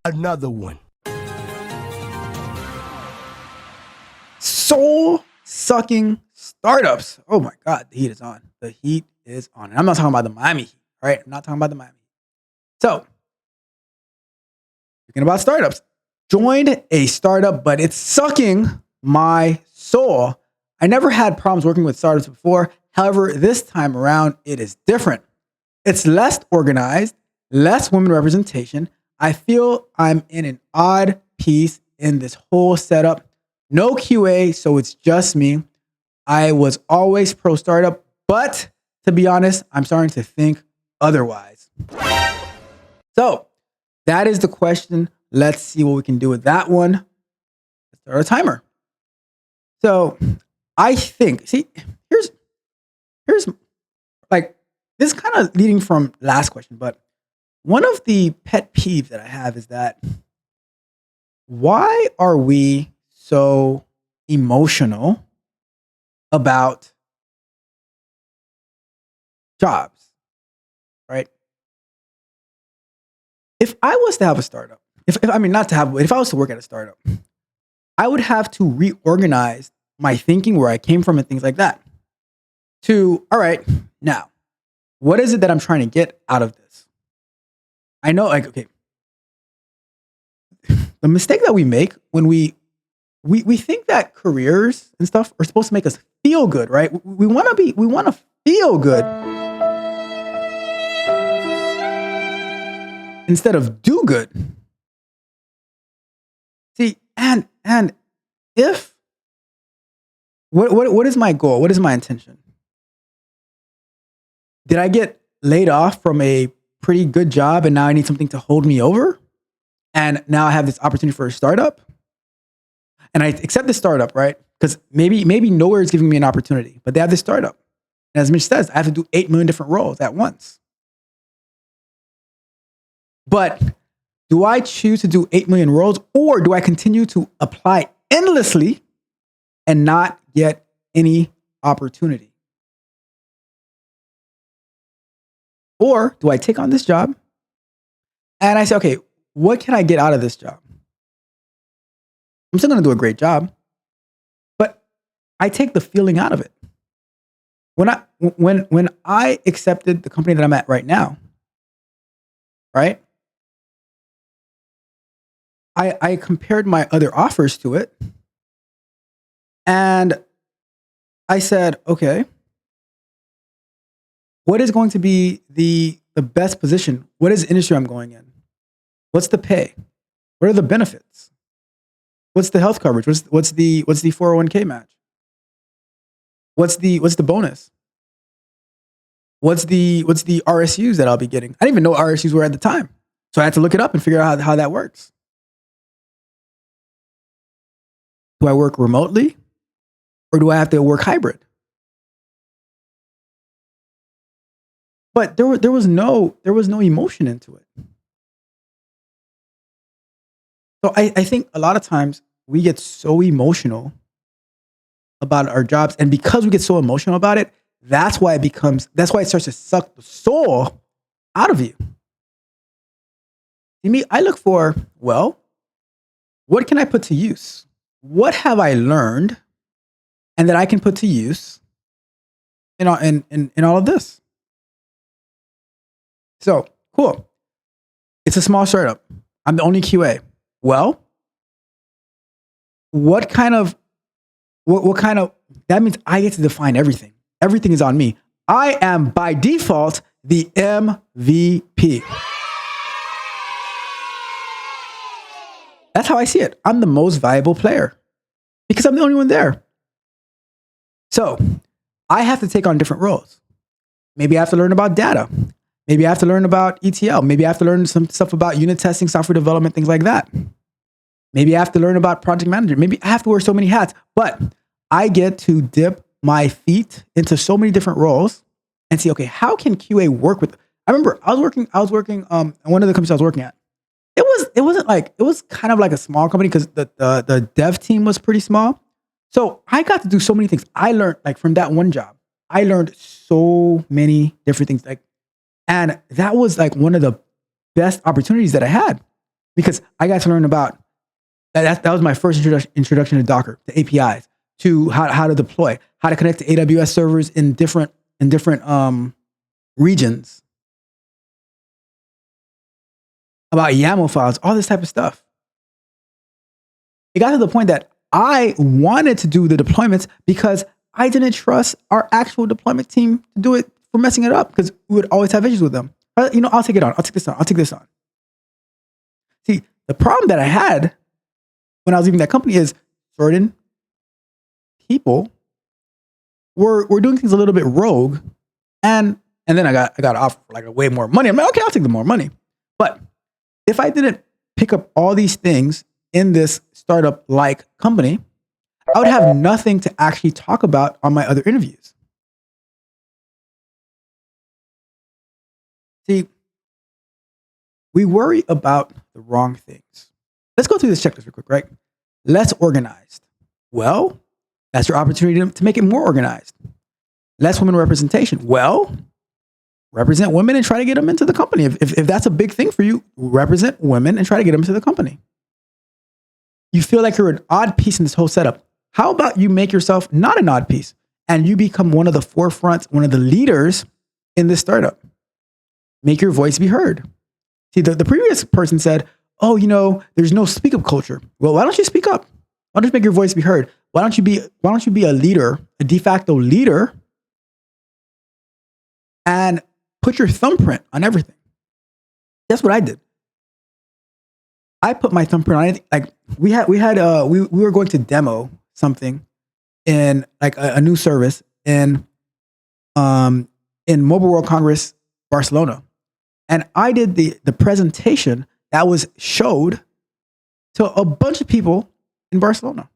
Another one. Soul sucking startups. Oh my God, the heat is on. The heat is on. And I'm not talking about the Miami Heat, all right? I'm not talking about the Miami Heat. So, speaking about startups, joined a startup, but it's sucking my soul. I never had problems working with startups before. However, this time around, it is different. It's less organized, less women representation. I feel I'm in an odd piece in this whole setup. No QA, so it's just me. I was always pro startup, but to be honest, I'm starting to think otherwise. So that is the question. Let's see what we can do with that one. Let's start a timer. So I think, here's like, this is kind of leading from last question, but one of the pet peeves that I have is that why are we so emotional about jobs, right? If I was to have a startup, if I was to work at a startup, I would have to reorganize my thinking, where I came from and things like that, to, all right, now, what is it that I'm trying to get out of this? I know, like, okay, the mistake that we make when we think that careers and stuff are supposed to make us feel good, right? We want to feel good instead of do good. See, and if what is my goal? What is my intention? Did I get laid off from a pretty good job and now I need something to hold me over? And now I have this opportunity for a startup? And I accept the startup, right? Because maybe nowhere is giving me an opportunity, but they have this startup. And as Mitch says, I have to do 8 million different roles at once. But do I choose to do 8 million roles, or do I continue to apply endlessly and not get any opportunity? Or do I take on this job and I say, okay, what can I get out of this job? I'm still going to do a great job, but I take the feeling out of it. When I accepted the company that I'm at right now, right? I compared my other offers to it, and I said, okay, what is going to be the best position? What is the industry I'm going in? What's the pay? What are the benefits? What's the health coverage? What's the 401k match? What's the bonus? What's the RSUs that I'll be getting? I didn't even know what RSUs were at the time. So I had to look it up and figure out how that works. Do I work remotely, or do I have to work hybrid? But there was no emotion into it. So I think a lot of times we get so emotional about our jobs, and because we get so emotional about it, that's why it starts to suck the soul out of you. See, me, I look for, well, what can I put to use? What have I learned and that I can put to use in all of this? So, cool. It's a small startup. I'm the only QA. Well, what kind of, that means I get to define everything. Everything is on me. I am by default the MVP. That's how I see it. I'm the most valuable player because I'm the only one there. So I have to take on different roles. Maybe I have to learn about data. Maybe I have to learn about ETL. Maybe I have to learn some stuff about unit testing, software development, things like that. Maybe I have to learn about project management. Maybe I have to wear so many hats, but I get to dip my feet into so many different roles and see, okay, how can QA work with? I remember I was working at one of the companies I was working at. It was kind of like a small company because the dev team was pretty small. So I got to do so many things. I learned, like, from that one job, I learned so many different things. And that was like one of the best opportunities that I had. because I got to learn about that was my first introduction to Docker, to APIs, to how to deploy, how to connect to AWS servers in different regions, about YAML files, all this type of stuff. It got to the point that I wanted to do the deployments because I didn't trust our actual deployment team to do it for messing it up, because we would always have issues with them. I'll take it on. I'll take this on. I'll take this on. See, the problem that I had when I was leaving that company is certain people were doing things a little bit rogue, and then I got offered for like way more money. I'm like, okay, I'll take the more money. But if I didn't pick up all these things in this startup-like company, I would have nothing to actually talk about on my other interviews. See, we worry about the wrong things. Let's go through this checklist real quick, right? Less organized. Well, that's your opportunity to make it more organized. Less women representation. Well, represent women and try to get them into the company. If that's a big thing for you, represent women and try to get them into the company. You feel like you're an odd piece in this whole setup. How about you make yourself not an odd piece and you become one of the forefronts, one of the leaders in this startup? Make your voice be heard. See, the previous person said, oh, there's no speak up culture. Well, why don't you speak up? Why don't you make your voice be heard? Why don't you be a leader, a de facto leader, and put your thumbprint on everything? That's what I did. I put my thumbprint on anything. Like we were going to demo something in like a new service in Mobile World Congress, Barcelona. And I did the presentation that was showed to a bunch of people in Barcelona.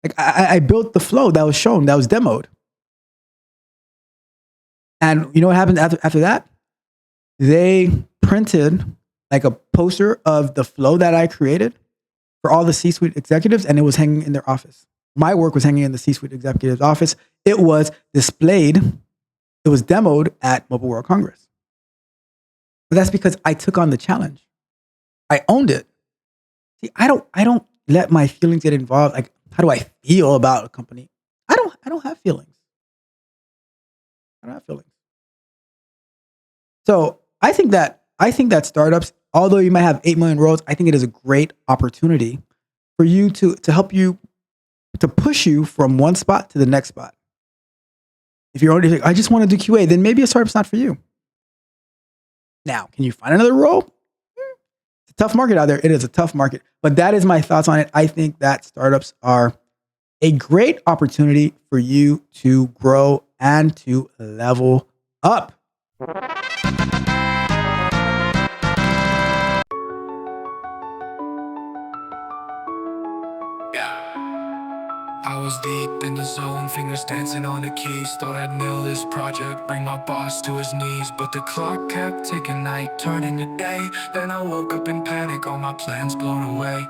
Like I built the flow that was shown, that was demoed. And you know what happened after that? They printed like a poster of the flow that I created for all the C-suite executives, and it was hanging in their office. My work was hanging in the C-suite executive's office. It was displayed. It was demoed at Mobile World Congress. But that's because I took on the challenge. I owned it. See, I don't let my feelings get involved. Like, how do I feel about a company? I don't have feelings. I don't have feelings. So I think that startups, although you might have 8 million roles, I think it is a great opportunity for you to help you, to push you from one spot to the next spot. If you're already like, I just want to do QA, then maybe a startup's not for you. Now, can you find another role? It's a tough market out there. It is a tough market, but that is my thoughts on it. I think that startups are a great opportunity for you to grow and to level up. I was deep in the zone, fingers dancing on the keys. Thought I'd nail this project, bring my boss to his knees. But the clock kept ticking, night turning to day. Then I woke up in panic, all my plans blown away.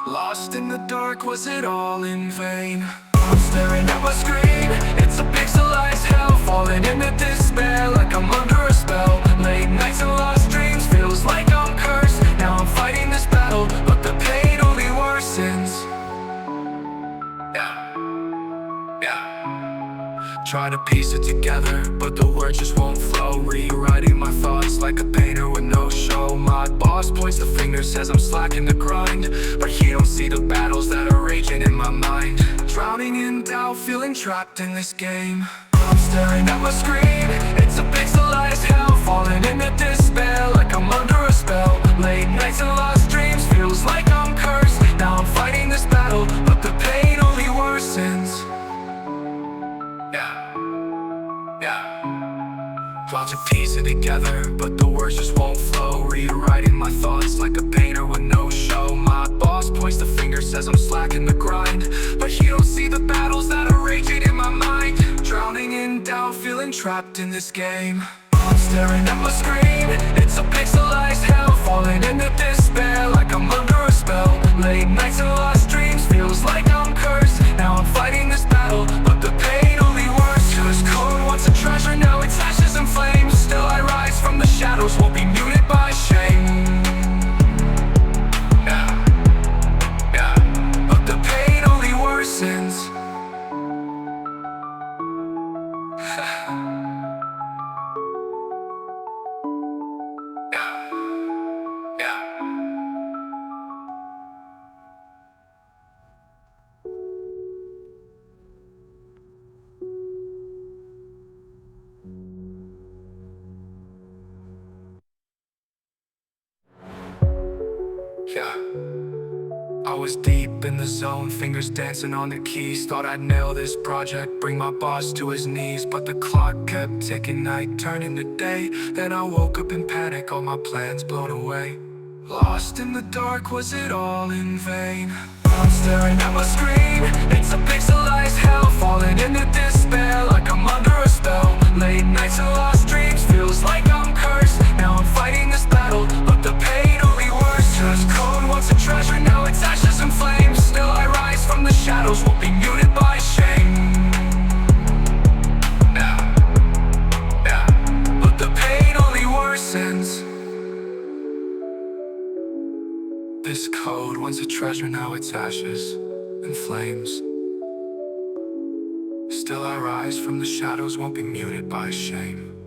Lost in the dark, was it all in vain? I'm staring at my screen, it's a pixelized hell. Falling into despair, like I'm under a spell. Late nights and lost dreams, feels like I'm cursed. Now I'm fighting this battle, but the pain only worsens. Try to piece it together, but the words just won't flow. Rewriting my thoughts like a painter with no show. My boss points the finger, says I'm slacking the grind, but he don't see the battles that are raging in my mind. Drowning in doubt, feeling trapped in this game. I'm staring at my screen, it's a pixelized hell. Falling into despair, like I'm under a spell. Late nights and lost dreams, feels like I'm cursed. Now I'm fighting this battle, but the pain only worsens. Try to piece it together, but the words just won't flow. Rewriting my thoughts like a painter with no show. My boss points the finger, says I'm slacking the grind, but he don't see the battles that are raging in my mind. Drowning in doubt, feeling trapped in this game. I'm staring at my screen, it's a pixelized hell. Falling into despair, like I'm under a spell. Late nights and lost dreams, feels like I'm cursed. Now I'm fighting this battle, but the pain only worse. Cause code once a treasure, now it's ashes and flames. Still I rise from the shadows, won't be muted by shame. Yeah. I was deep in the zone, fingers dancing on the keys. Thought I'd nail this project, bring my boss to his knees. But the clock kept ticking, night turned into day. Then I woke up in panic, all my plans blown away. Lost in the dark, was it all in vain? I'm staring at my screen, it's a pixelized hell. Falling into despair like I'm under a spell. Late nights and lost dreams, feels like I'm cursed. Now I'm fighting this battle, but the pain only worse. Just code once a treasure, now it's ashes and flames. Still I rise from the shadows, won't be muted by shame. Yeah, but the pain only worsens. This code once a treasure, now it's ashes and flames. Still I rise from the shadows, won't be muted by shame.